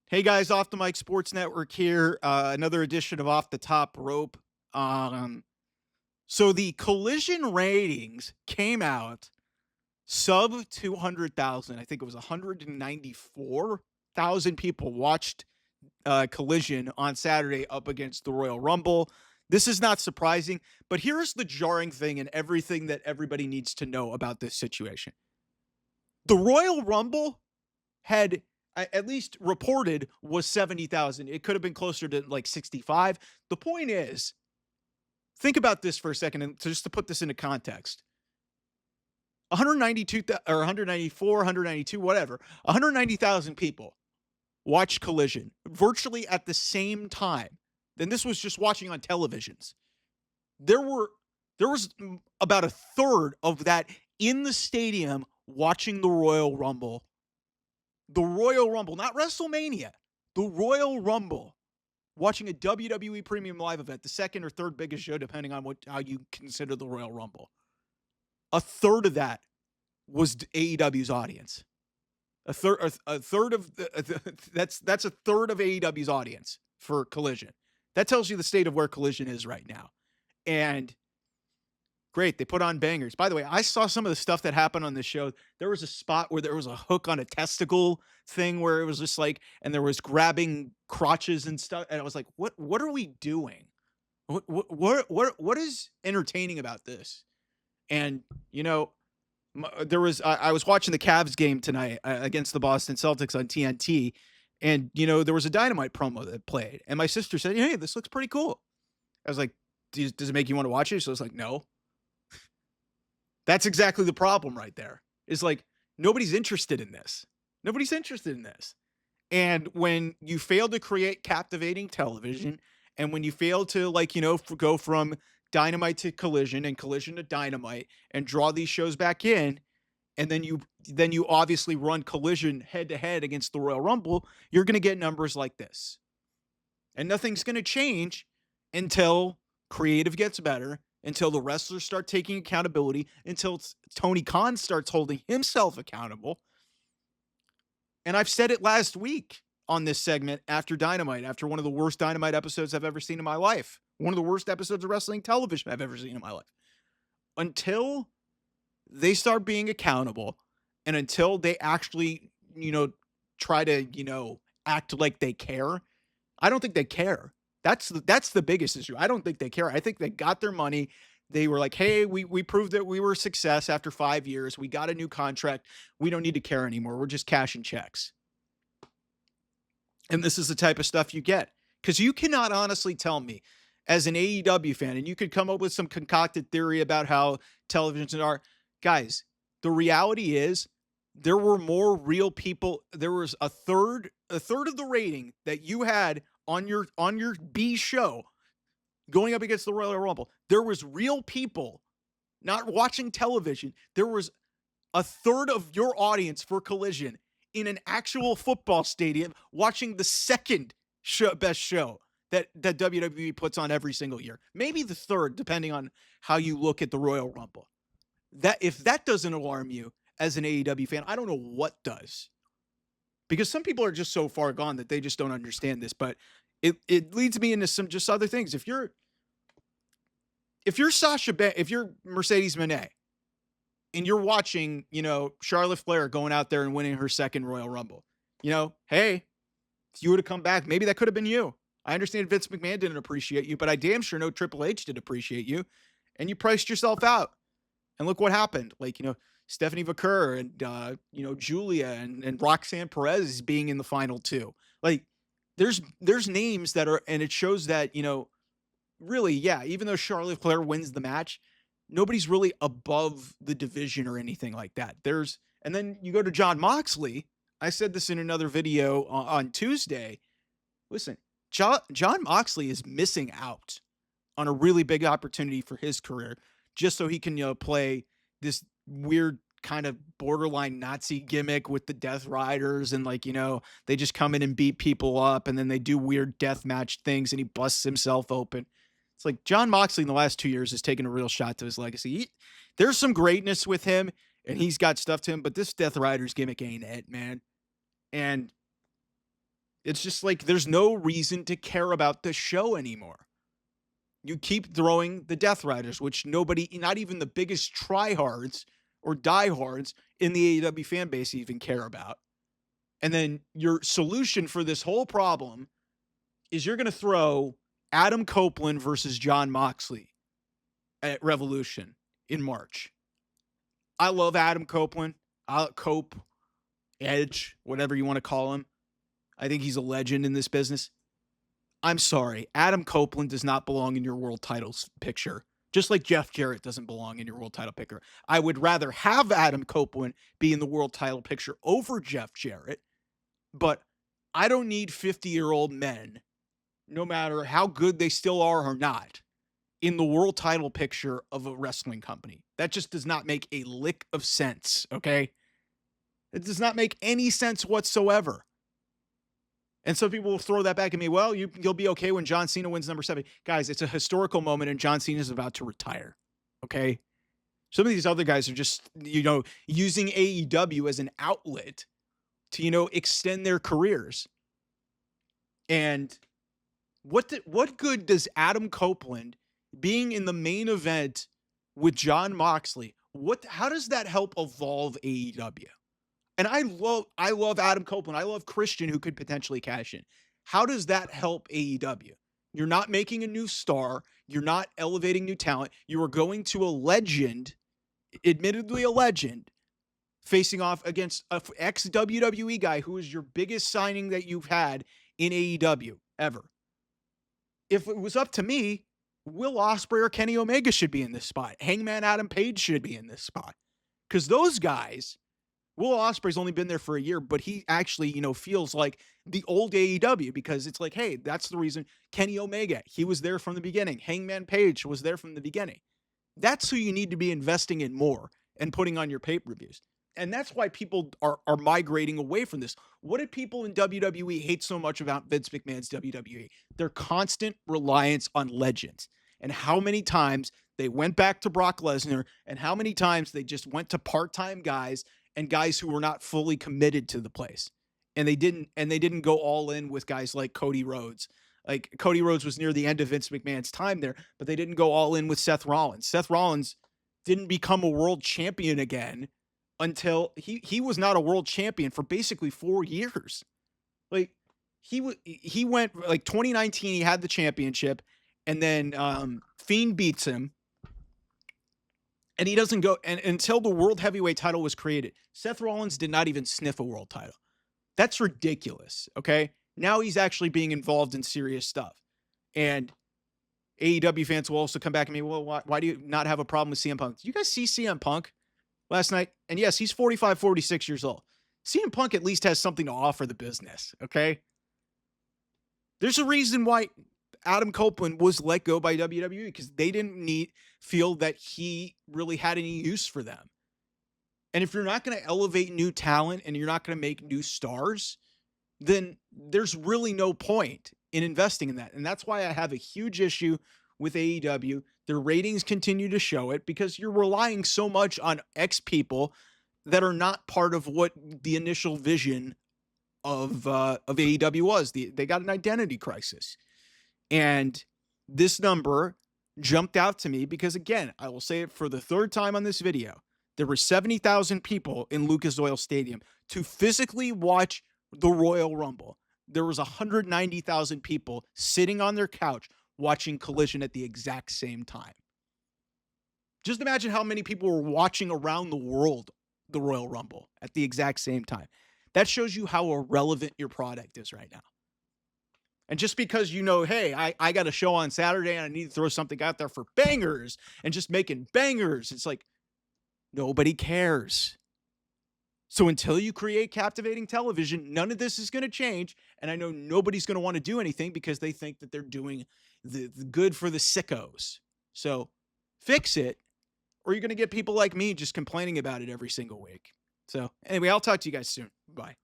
Hey guys, Off the Mic Sports Network here. Another edition of Off the Top Rope. Um, so the Collision ratings came out sub 200,000. I think it was 194,000 people watched Collision on Saturday up against the Royal Rumble. This is not surprising, but here's the jarring thing and everything that everybody needs to know about this situation. The Royal Rumble had at least reported was 70,000. It could have been closer to like 65. The point is, think about this for a second and just to put this into context. 192 or 194, 192, whatever. 190,000 people watched Collision virtually at the same time. Then this was just watching on televisions. There was about a third of that in the stadium watching the Royal Rumble. The Royal Rumble, not WrestleMania, the Royal Rumble, watching a WWE Premium Live event, the second or third biggest show, depending on how you consider the Royal Rumble. A third of that was AEW's audience. A third of that's a third of AEW's audience for Collision. That tells you the state of where Collision is right now. And great, they put on bangers. By the way, I saw some of the stuff that happened on this show. There was a spot where there was a hook on a testicle thing where it was just like, and there was grabbing crotches and stuff. And I was like, what are we doing? What is entertaining about this? And, I was watching the Cavs game tonight against the Boston Celtics on TNT. And, there was a Dynamite promo that played. And my sister said, hey, this looks pretty cool. I was like, does it make you want to watch it? So I was like, no. That's exactly the problem right there. Is like, nobody's interested in this. Nobody's interested in this. And when you fail to create captivating television, and when you fail to go from Dynamite to Collision and Collision to Dynamite and draw these shows back in, and then you obviously run Collision head to head against the Royal Rumble, you're going to get numbers like this. And nothing's going to change until creative gets better, until the wrestlers start taking accountability, until Tony Khan starts holding himself accountable. And I've said it last week on this segment after Dynamite, after one of the worst Dynamite episodes I've ever seen in my life. One of the worst episodes of wrestling television I've ever seen in my life. Until they start being accountable and until they actually, try to, act like they care, I don't think they care. That's the biggest issue. I don't think they care. I think they got their money. They were like, hey, we proved that we were a success after 5 years. We got a new contract. We don't need to care anymore. We're just cashing checks. And this is the type of stuff you get. Because you cannot honestly tell me, as an AEW fan, and you could come up with some concocted theory about how televisions are. Guys, the reality is there were more real people. There was a third of the rating that you had on your B show going up against the Royal Rumble. There was real people not watching television. There was a third of your audience for Collision in an actual football stadium watching the second best show that WWE puts on every single year. Maybe the third, depending on how you look at the Royal Rumble. That if that doesn't alarm you as an AEW fan, I don't know what does. Because some people are just so far gone that they just don't understand this. But it leads me into some just other things. If you're if you're Mercedes Moné and you're watching, Charlotte Flair going out there and winning her second Royal Rumble, hey, if you would have come back, maybe that could have been you. I understand Vince McMahon didn't appreciate you, but I damn sure know Triple H did appreciate you. And you priced yourself out. And look what happened. Stephanie Vaquer and, Julia and Roxanne Perez being in the final two. There's names that are, and it shows that, really, yeah, even though Charlotte Flair wins the match, nobody's really above the division or anything like that. And then you go to Jon Moxley. I said this in another video on Tuesday. Listen, Jon Moxley is missing out on a really big opportunity for his career just so he can, play this weird kind of borderline Nazi gimmick with the Death Riders and they just come in and beat people up and then they do weird death match things and he busts himself open. It's like Jon Moxley in the last 2 years has taken a real shot to his legacy. There's some greatness with him and he's got stuff to him, but this Death Riders gimmick ain't it, man. And It's just like there's no reason to care about the show anymore. You keep throwing the Death Riders, which nobody, not even the biggest tryhards or diehards in the AEW fan base even care about. And then your solution for this whole problem is you're going to throw Adam Copeland versus Jon Moxley at Revolution in March. I love Adam Copeland. Cope, Edge, whatever you want to call him. I think he's a legend in this business. I'm sorry. Adam Copeland does not belong in your world titles picture. Just like Jeff Jarrett doesn't belong in your world title picture. I would rather have Adam Copeland be in the world title picture over Jeff Jarrett, but I don't need 50-year-old men, no matter how good they still are or not, in the world title picture of a wrestling company. That just does not make a lick of sense, okay? It does not make any sense whatsoever. And some people will throw that back at me. Well, you'll be okay when John Cena wins number 7. Guys, it's a historical moment and John Cena is about to retire. Okay? Some of these other guys are just, using AEW as an outlet to, extend their careers. And what good does Adam Copeland being in the main event with Jon Moxley, how does that help evolve AEW? And I love Adam Copeland. I love Christian, who could potentially cash in. How does that help AEW? You're not making a new star. You're not elevating new talent. You are going to a legend, admittedly a legend, facing off against an ex-WWE guy who is your biggest signing that you've had in AEW ever. If it was up to me, Will Ospreay or Kenny Omega should be in this spot. Hangman Adam Page should be in this spot. Because those guys... Will Ospreay's only been there for a year, but he actually, feels like the old AEW because it's like, hey, that's the reason. Kenny Omega, he was there from the beginning. Hangman Page was there from the beginning. That's who you need to be investing in more and putting on your pay-per-views. And that's why people are migrating away from this. What did people in WWE hate so much about Vince McMahon's WWE? Their constant reliance on legends. And how many times they went back to Brock Lesnar and how many times they just went to part-time guys and guys who were not fully committed to the place. And they didn't go all in with guys like Cody Rhodes. Like Cody Rhodes was near the end of Vince McMahon's time there, but they didn't go all in with Seth Rollins. Seth Rollins didn't become a world champion again until he was not a world champion for basically 4 years. Like he went like 2019, he had the championship, and then Fiend beats him. And he doesn't go, and until the world heavyweight title was created, Seth Rollins did not even sniff a world title. That's ridiculous, okay? Now he's actually being involved in serious stuff. And AEW fans will also come back and me, well, why do you not have a problem with CM Punk? Did you guys see CM Punk last night? And yes, he's 45, 46 years old. CM Punk at least has something to offer the business, okay? There's a reason why Adam Copeland was let go by WWE because they didn't feel that he really had any use for them. And if you're not going to elevate new talent and you're not going to make new stars, then there's really no point in investing in that. And that's why I have a huge issue with AEW. Their ratings continue to show it because you're relying so much on X people that are not part of what the initial vision of AEW was. They got an identity crisis. And this number jumped out to me because, again, I will say it for the third time on this video. There were 70,000 people in Lucas Oil Stadium to physically watch the Royal Rumble. There was 190,000 people sitting on their couch watching Collision at the exact same time. Just imagine how many people were watching around the world the Royal Rumble at the exact same time. That shows you how irrelevant your product is right now. And just because hey, I got a show on Saturday and I need to throw something out there for bangers and just making bangers, it's like, nobody cares. So until you create captivating television, none of this is going to change. And I know nobody's going to want to do anything because they think that they're doing the good for the sickos. So fix it, or you're going to get people like me just complaining about it every single week. So anyway, I'll talk to you guys soon. Bye.